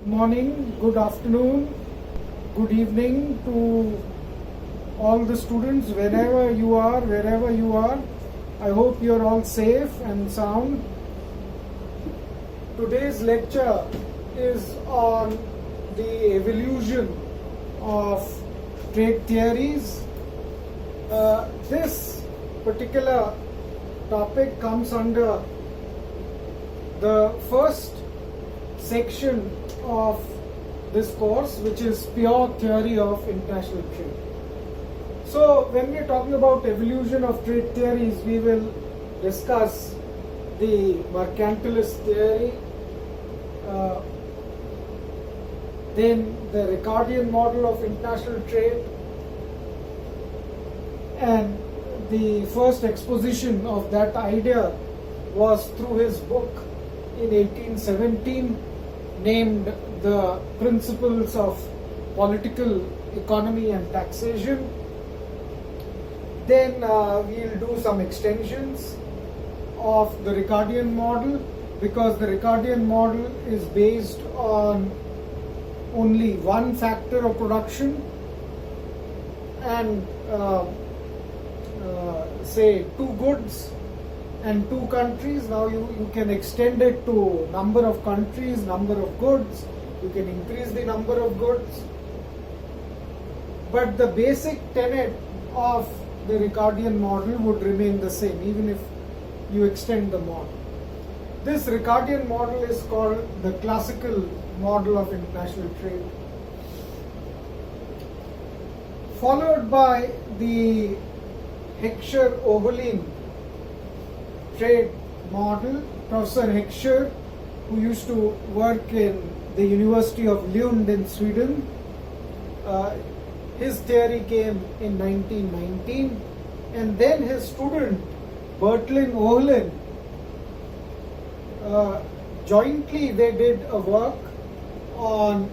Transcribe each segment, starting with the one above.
morning, good afternoon, good evening to all the students, wherever you are, wherever you are. I hope you're all safe and sound. Today's lecture is on the evolution of trade theories. This particular topic comes under the first section of this course, which is pure theory of international trade. So when we are talking about evolution of trade theories, we will discuss the mercantilist theory, then the Ricardian model of international trade, and the first exposition of that idea was through his book in 1817 named The Principles of Political Economy and Taxation. Then we'll do some extensions of the Ricardian model, because the Ricardian model is based on only one factor of production and say two goods and two countries. Now you can extend it to number of countries, number of goods. You can increase the number of goods. But the basic tenet of the Ricardian model would remain the same even if you extend the model. This Ricardian model is called the classical model of international trade, followed by the Heckscher-Oberlin trade model. Professor Heckscher, who used to work in the University of Lund in Sweden, his theory came in 1919, and then his student Bertil Ohlin, jointly they did a work on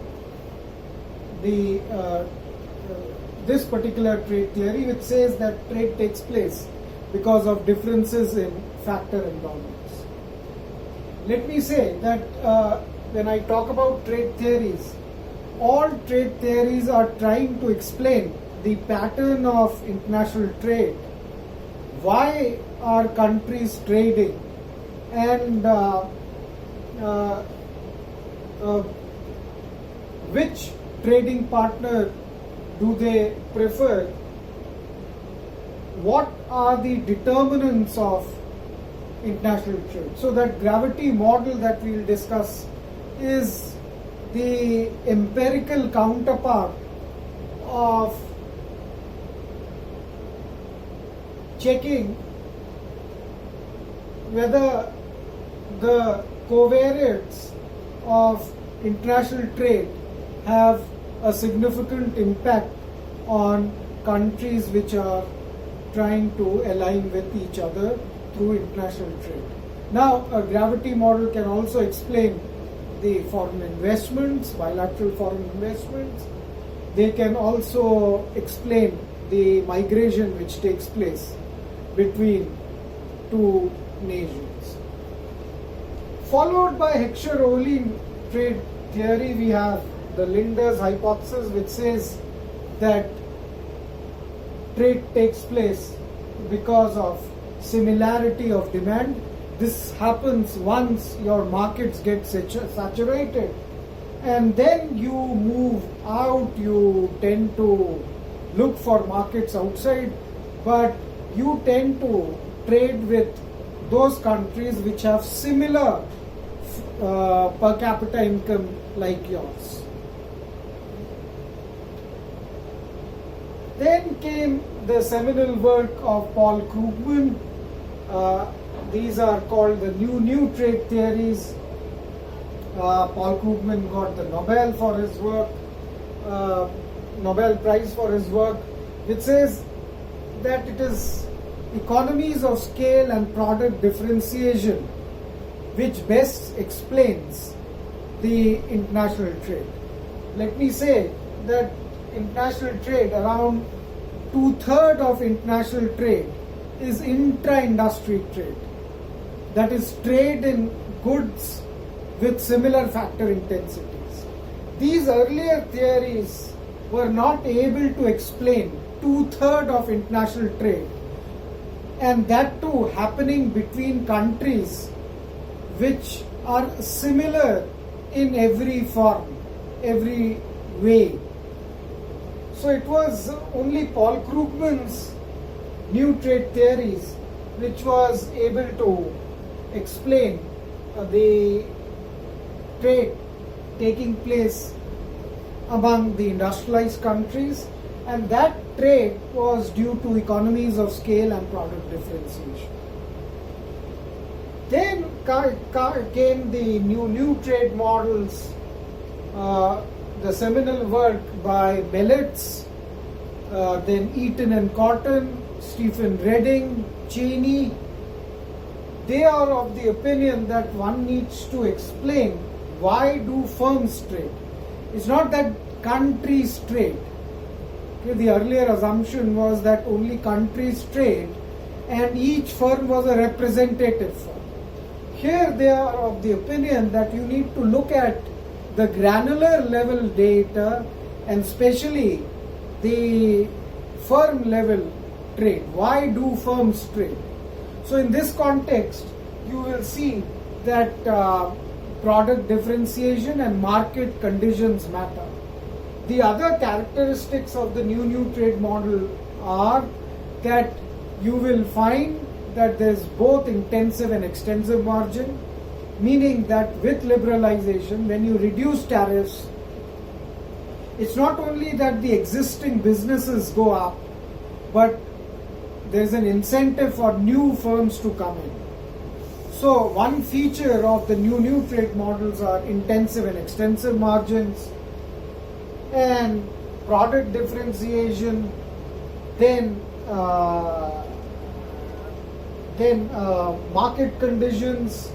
the this particular trade theory, which says that trade takes place because of differences in factor endowments. Let me say that when I talk about trade theories, all trade theories are trying to explain the pattern of international trade. Why are countries trading, and which trading partner do they prefer? What are the determinants of international trade? So that gravity model that we will discuss is the empirical counterpart of checking whether the covariates of international trade have a significant impact on countries which are trying to align with each other through international trade. Now, a gravity model can also explain the foreign investments, bilateral foreign investments. They can also explain the migration which takes place between two nations. Followed by Heckscher-Ohlin trade theory, we have the Linder's hypothesis, which says that trade takes place because of similarity of demand. This happens once your markets get saturated, and then you move out, you tend to look for markets outside, but you tend to trade with those countries which have similar per capita income like yours. Then came the seminal work of Paul Krugman. These are called the new trade theories. Paul Krugman got the Nobel for his work, Nobel Prize for his work, which says that it is economies of scale and product differentiation which best explains the international trade. Let me say that international trade, around 2/3 of international trade is intra-industry trade. That is trade in goods with similar factor intensities. these earlier theories were not able to explain two-thirds of international trade, and that too happening between countries which are similar in every form, every way. So it was only Paul Krugman's new trade theories which was able to explain the trade taking place among the industrialized countries, and that trade was due to economies of scale and product differentiation. Then came the new trade models, the seminal work by Belitz, then Eaton and Cotton, Stephen Redding, Cheney. They are of the opinion that one needs to explain why do firms trade. It's not that countries trade. Okay, the earlier assumption was that only countries trade and each firm was a representative firm. Here they are of the opinion that you need to look at the granular level data and especially the firm level trade. Why do firms trade? So in this context, you will see that product differentiation and market conditions matter. The other characteristics of the new trade model are that you will find that there is both intensive and extensive margin, meaning that with liberalization, when you reduce tariffs, it's not only that the existing businesses go up, but there's an incentive for new firms to come in. So one feature of the new trade models are intensive and extensive margins and product differentiation, then market conditions,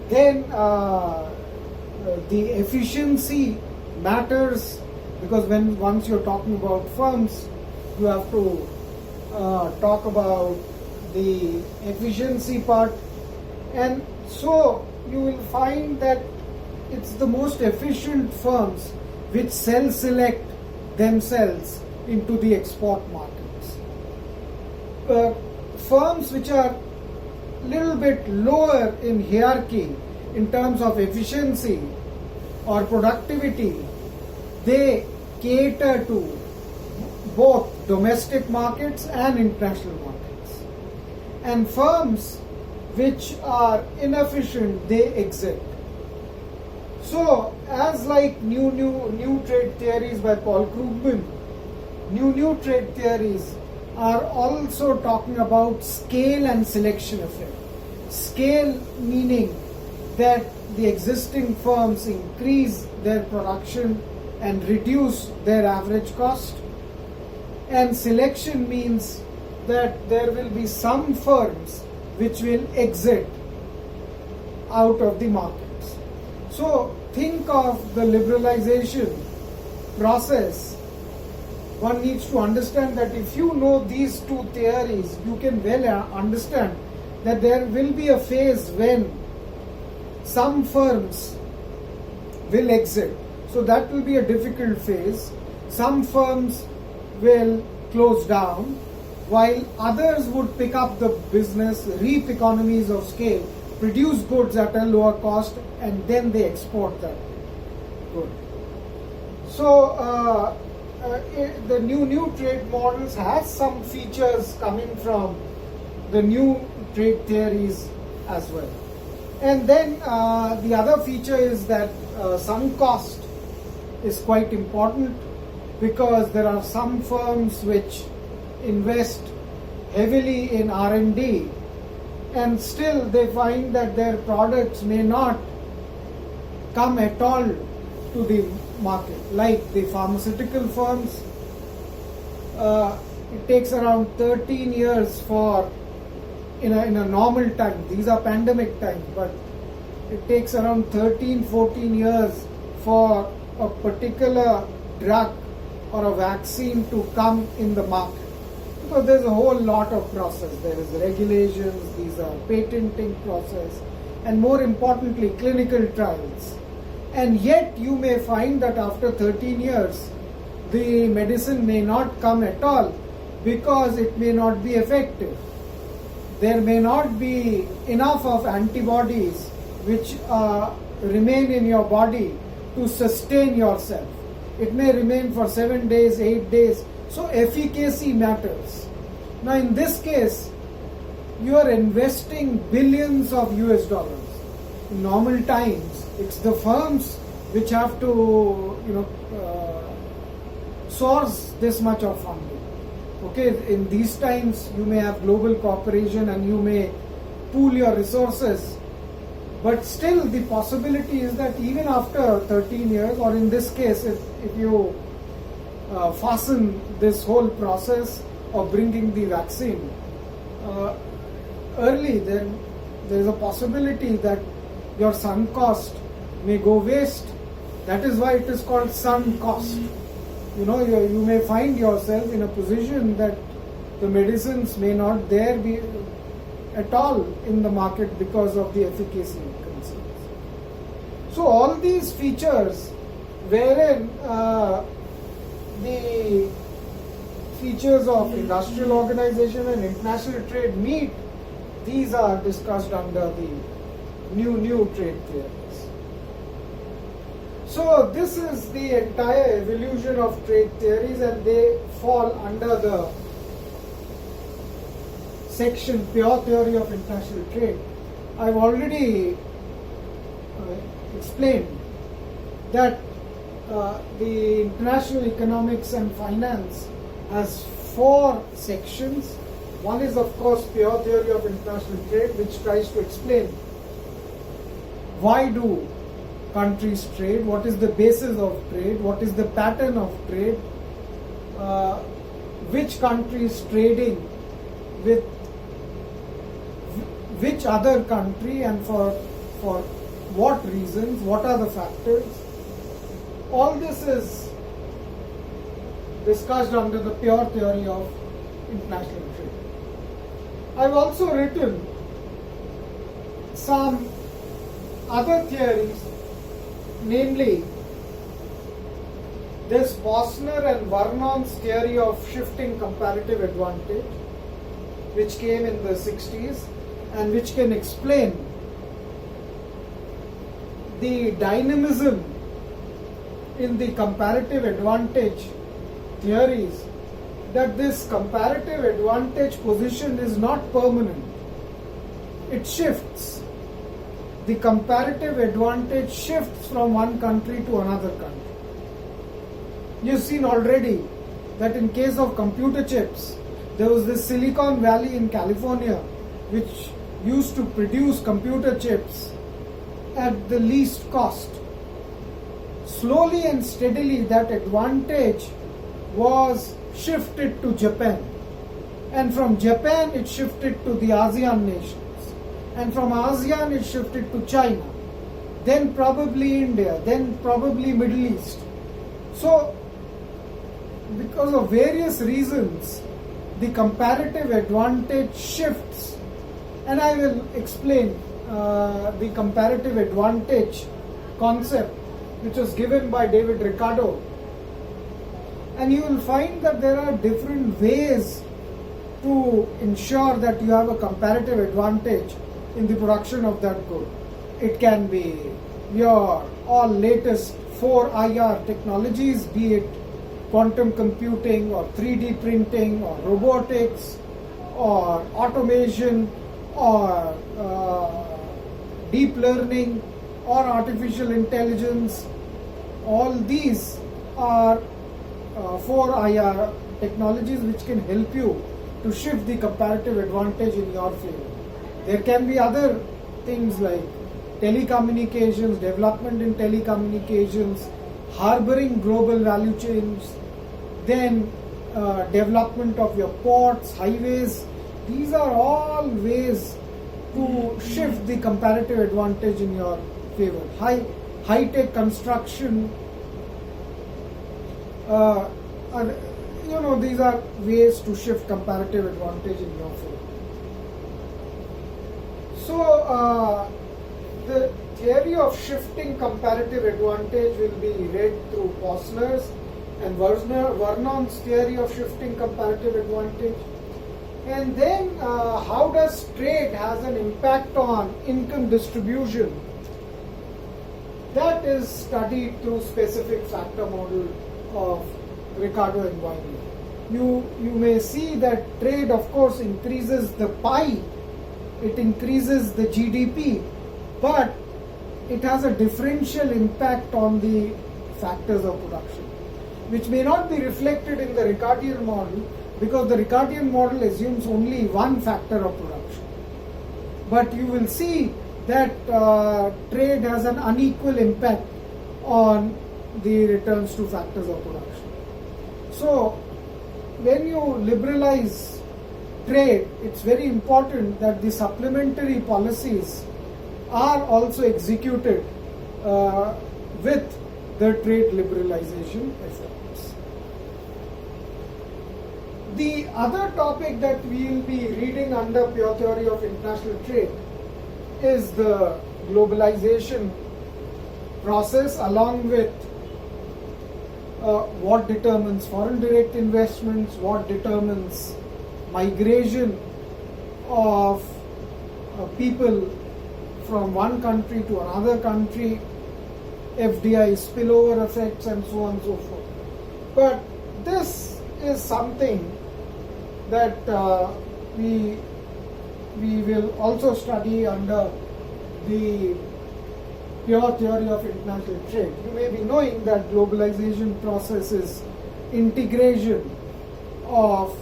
then the efficiency matters, because once you're talking about firms, you have to talk about the efficiency part, and so you will find that it's the most efficient firms which select themselves into the export markets. Firms which are little bit lower in hierarchy in terms of efficiency or productivity, they cater to both domestic markets and international markets. And firms which are inefficient, they exit. So, as like new trade theories by Paul Krugman, new trade theories are also talking about scale and selection effect. Scale meaning that the existing firms increase their production and reduce their average cost, and selection means that there will be some firms which will exit out of the markets. So think of the liberalization process. One needs to understand that if you know these two theories, you can well understand that there will be a phase when some firms will exit. So that will be a difficult phase. Some firms will close down, while others would pick up the business, reap economies of scale, produce goods at a lower cost, and then they export that good. So the new trade models has some features coming from the new trade theories as well. And then the other feature is that sunk cost is quite important, because there are some firms which invest heavily in R&D and still they find that their products may not come at all to the market. Like the pharmaceutical firms, it takes around 13 years for, in a normal time, these are pandemic times, but it takes around 13-14 years for a particular drug or a vaccine to come in the market. Because there's a whole lot of process. There is regulations, these are patenting process, and more importantly, clinical trials. And yet you may find that after 13 years, the medicine may not come at all because it may not be effective. There may not be enough of antibodies which remain in your body to sustain yourself. It may remain for 7 days, 8 days. So efficacy matters. Now in this case, you are investing billions of US dollars. In normal times, it's the firms which have to, source this much of funding. Okay, in these times you may have global cooperation and you may pool your resources, but still the possibility is that even after 13 years, or in this case, if you fasten this whole process of bringing the vaccine early, then there is a possibility that your sunk cost may go waste. That is why it is called sunk cost. You may find yourself in a position that the medicines may not there be at all in the market because of the efficacy concerns. So all these features wherein the features of industrial organization and international trade meet, these are discussed under the new trade theories. So this is the entire evolution of trade theories, and they fall under the section Pure Theory of International Trade. I've already explained that the international economics and finance has 4 sections. One is, of course, Pure Theory of International Trade, which tries to explain why do countries trade, what is the basis of trade, what is the pattern of trade, which country is trading with which other country and for what reasons, what are the factors. All this is discussed under the Pure Theory of International Trade. I've also written some other theories, namely this Posner and Vernon's theory of shifting comparative advantage, which came in the 60s and which can explain the dynamism in the comparative advantage theories, that this comparative advantage position is not permanent. It shifts. The comparative advantage shifts from one country to another country. You've seen already that in case of computer chips, there was this Silicon Valley in California which used to produce computer chips at the least cost. Slowly and steadily that advantage was shifted to Japan, and from Japan it shifted to the ASEAN nations, and from ASEAN it shifted to China, then probably India, then probably Middle East. So because of various reasons, the comparative advantage shifts, and I will explain the comparative advantage concept which was given by David Ricardo. And you will find that there are different ways to ensure that you have a comparative advantage in the production of that good. It can be your all latest 4IR technologies, be it quantum computing or 3D printing or robotics or automation or deep learning or artificial intelligence. All these are 4IR technologies which can help you to shift the comparative advantage in your favor. There can be other things like telecommunications, development in telecommunications, harboring global value chains, then development of your ports, highways. These are all ways to shift the comparative advantage in your favor. High-tech construction, these are ways to shift comparative advantage in your favor. So the theory of shifting comparative advantage will be read through Posner's and Vernon's theory of shifting comparative advantage. And then how does trade has an impact on income distribution? That is studied through specific factor model of Ricardo and Wiley. You may see that trade, of course, increases the pie, it increases the GDP, but it has a differential impact on the factors of production, which may not be reflected in the Ricardian model, because the Ricardian model assumes only one factor of production. But you will see that trade has an unequal impact on the returns to factors of production. So, when you liberalize trade, it's very important that the supplementary policies are also executed with the trade liberalization efforts. The other topic that we will be reading under pure theory of international trade is the globalization process, along with what determines foreign direct investments, what determines migration of people from one country to another country, FDI spillover effects, and so on and so forth. But this is something that we will also study under the pure theory of international trade. You may be knowing that globalization process is integration of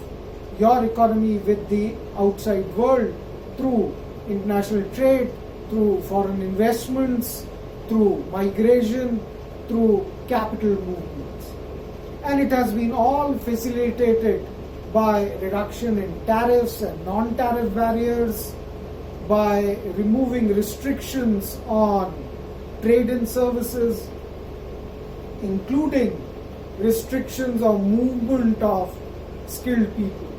your economy with the outside world through international trade, through foreign investments, through migration, through capital movements. And it has been all facilitated by reduction in tariffs and non-tariff barriers, by removing restrictions on trade and services, including restrictions on movement of skilled people,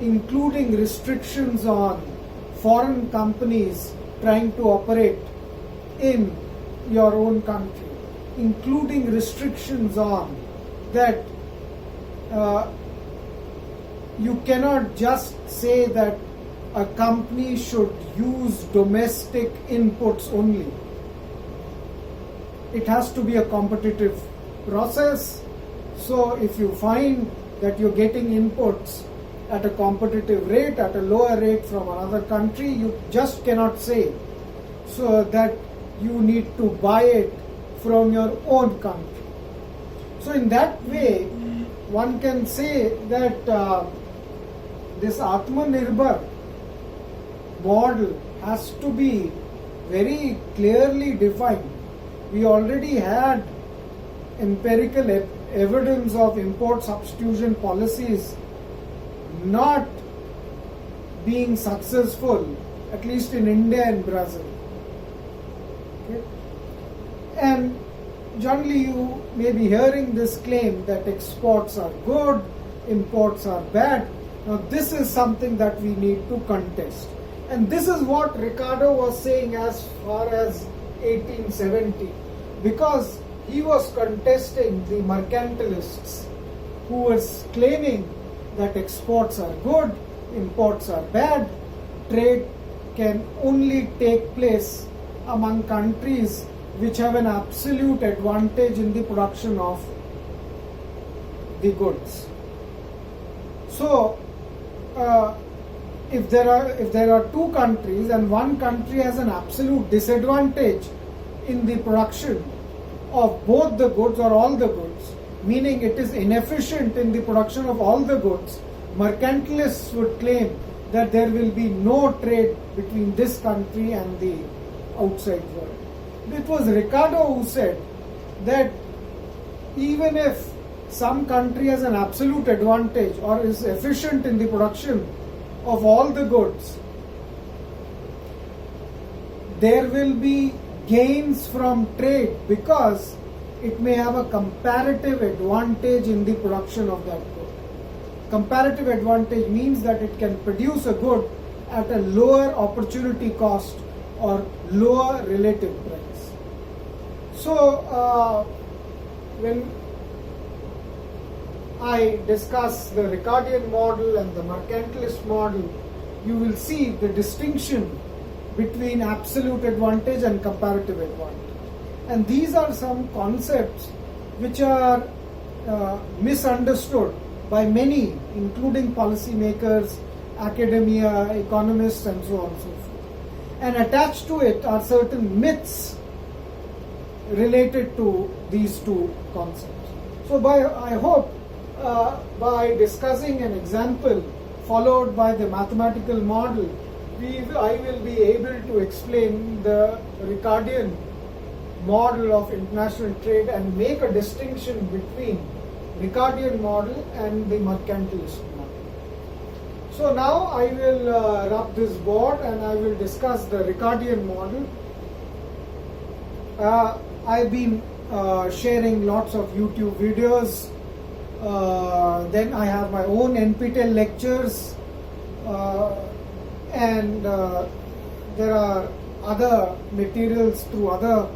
including restrictions on foreign companies trying to operate in your own country, including restrictions on that you cannot just say that a company should use domestic inputs only. It has to be a competitive process. So if you find that you're getting inputs at a competitive rate, at a lower rate from another country, you just cannot say so that you need to buy it from your own country. So in that way, one can say that this Atmanirbhar model has to be very clearly defined. We already had empirical evidence of import substitution policies not being successful, at least in India and Brazil. Okay? And generally you may be hearing this claim that exports are good, imports are bad. Now this is something that we need to contest. And this is what Ricardo was saying as far as 1870, because he was contesting the mercantilists who was claiming that exports are good, imports are bad, trade can only take place among countries which have an absolute advantage in the production of the goods. So, if there are two countries and one country has an absolute disadvantage in the production of both the goods or all the goods, meaning it is inefficient in the production of all the goods, mercantilists would claim that there will be no trade between this country and the outside world. It was Ricardo who said that even if some country has an absolute advantage or is efficient in the production of all the goods, there will be gains from trade because it may have a comparative advantage in the production of that good. Comparative advantage means that it can produce a good at a lower opportunity cost or lower relative price. So when I discuss the Ricardian model and the mercantilist model, you will see the distinction between absolute advantage and comparative advantage. And these are some concepts which are misunderstood by many, including policymakers, academia, economists, and so on and so forth. And attached to it are certain myths related to these two concepts. So I hope by discussing an example followed by the mathematical model, I will be able to explain the Ricardian model of international trade and make a distinction between Ricardian model and the mercantilist model. So now I will rub this board and I will discuss the Ricardian model. I've been sharing lots of YouTube videos. Then I have my own NPTEL lectures, and there are other materials through other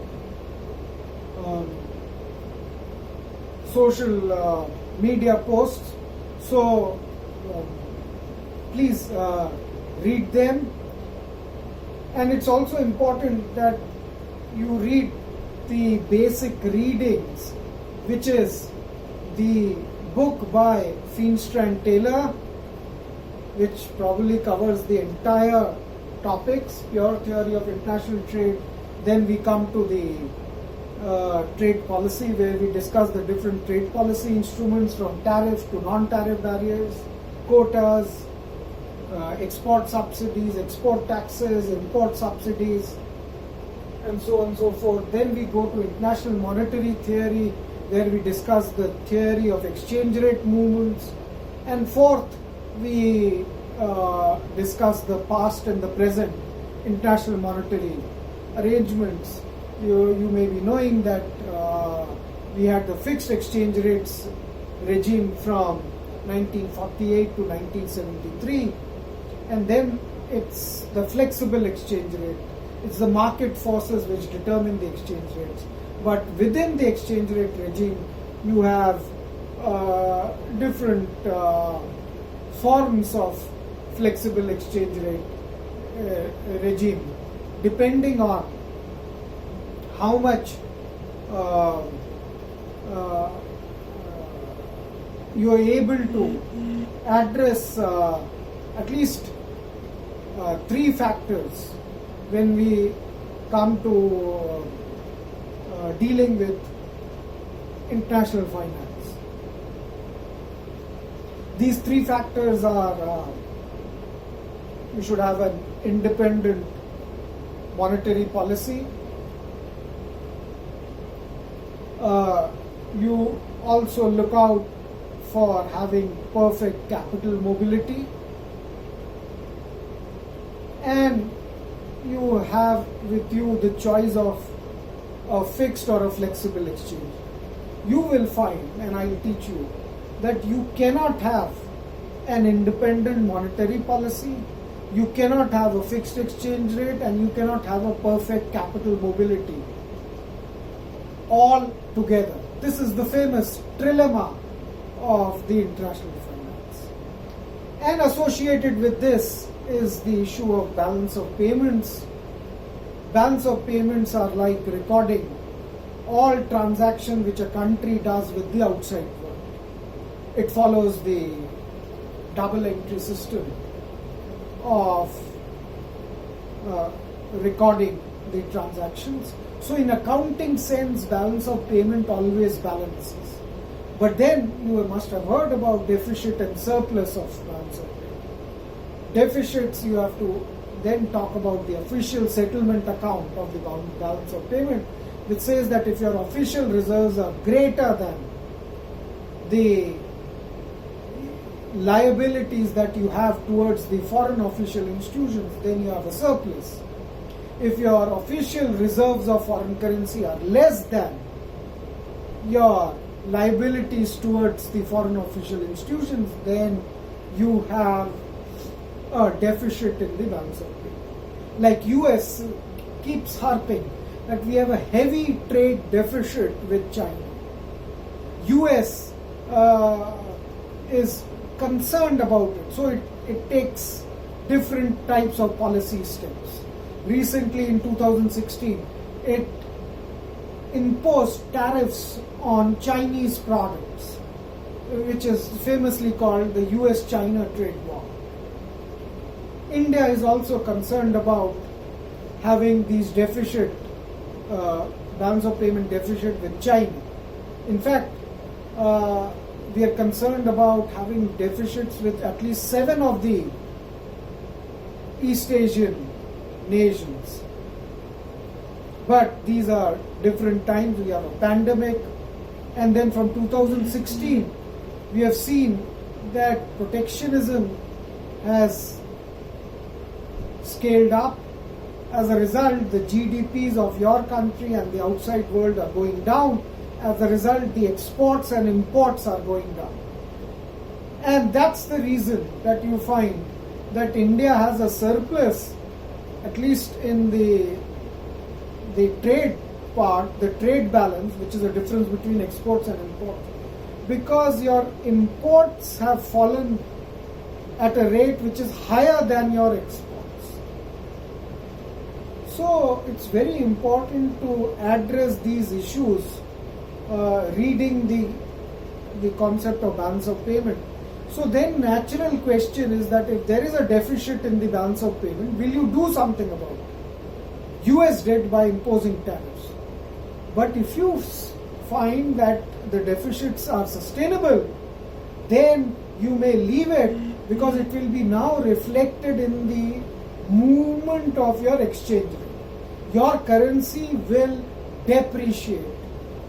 social media posts. So please read them. And it's also important that you read the basic readings, which is the book by Feenstra and Taylor, which probably covers the entire topics, pure theory of international trade. Then we come to the trade policy, where we discuss the different trade policy instruments from tariff to non-tariff barriers, quotas, export subsidies, export taxes, import subsidies, and so on and so forth. Then we go to international monetary theory, where we discuss the theory of exchange rate movements. And fourth, we discuss the past and the present international monetary arrangements. You may be knowing that we had the fixed exchange rates regime from 1948 to 1973, and then it's the flexible exchange rate. It's the market forces which determine the exchange rates. But within the exchange rate regime, you have different forms of flexible exchange rate regime, depending on how much you are able to address at least three factors when we come to dealing with international finance. These three factors are you should have an independent monetary policy. You also look out for having perfect capital mobility, and you have with you the choice of a fixed or a flexible exchange. You will find, and I will teach you, that you cannot have an independent monetary policy, you cannot have a fixed exchange rate, and you cannot have a perfect capital mobility all together. This is the famous trilemma of the international finance. And associated with this is the issue of balance of payments. Balance of payments are like recording all transactions which a country does with the outside world. It follows the double entry system of recording the transactions. So in accounting sense, balance of payment always balances. But then you must have heard about deficit and surplus of balance of payment. Deficits, you have to then talk about the official settlement account of the balance of payment, which says that if your official reserves are greater than the liabilities that you have towards the foreign official institutions, then you have a surplus. If your official reserves of foreign currency are less than your liabilities towards the foreign official institutions, then you have a deficit in the balance of payment. Like US keeps harping that we have a heavy trade deficit with China. US is concerned about it, so it takes different types of policy steps. Recently in 2016, it imposed tariffs on Chinese products, which is famously called the US-China trade war. India is also concerned about having these balance of payment deficit with China. In fact, we are concerned about having deficits with at least 7 of the East Asian nations. But these are different times. We have a pandemic, and then from 2016 we have seen that protectionism has scaled up. As a result, the GDPs of your country and the outside world are going down. As a result, the exports and imports are going down. And that's the reason that you find that India has a surplus, at least in the trade part, the trade balance, which is the difference between exports and imports, because your imports have fallen at a rate which is higher than your exports. So it's very important to address these issues, reading the concept of balance of payment. So then natural question is that if there is a deficit in the balance of payment, will you do something about it? US did by imposing tariffs. But if you find that the deficits are sustainable, then you may leave it, because it will be now reflected in the movement of your exchange rate. Your currency will depreciate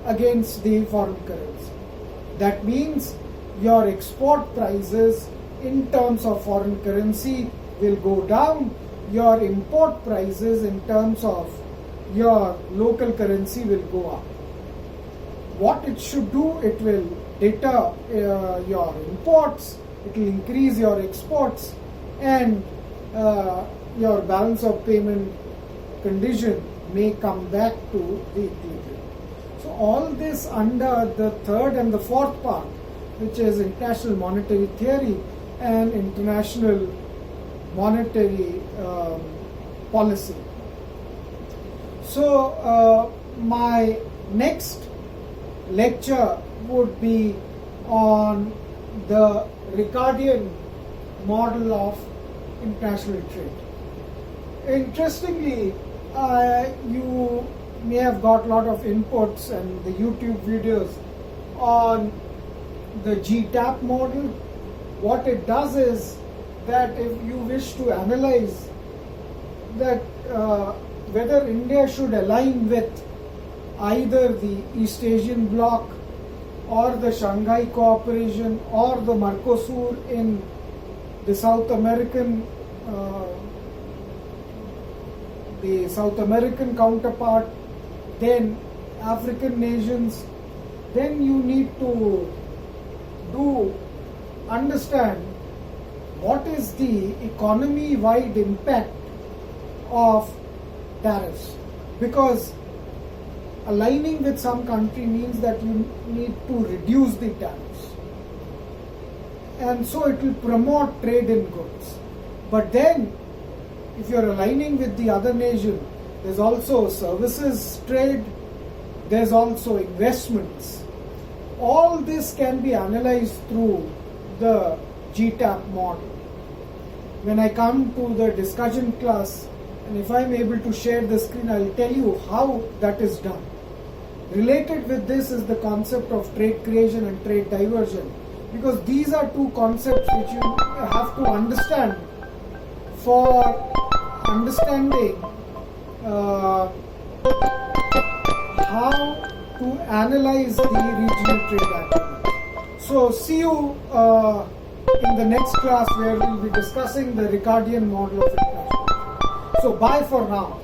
against the foreign currency. That means your export prices in terms of foreign currency will go down. Your import prices in terms of your local currency will go up. What it should do, it will deter your imports, it will increase your exports, and your balance of payment condition may come back to the equilibrium. So all this under the third and the fourth part, which is international monetary theory and international monetary policy. So my next lecture would be on the Ricardian model of international trade. Interestingly, you may have got a lot of inputs and the YouTube videos on the GTAP model. What it does is that if you wish to analyze that whether India should align with either the East Asian bloc or the Shanghai Cooperation or the Mercosur in the South American counterpart, then African nations, then you need to understand what is the economy-wide impact of tariffs, because aligning with some country means that you need to reduce the tariffs, and so it will promote trade in goods. But then if you are aligning with the other nation, there's also services trade, there's also investments. All this can be analyzed through the GTAP model. When I come to the discussion class, and if I'm able to share the screen, I'll tell you how that is done. Related with this is the concept of trade creation and trade diversion, because these are two concepts which you have to understand for understanding how to analyze the regional trade agreement. So see you in the next class, where we'll be discussing the Ricardian model of international trade. So bye for now.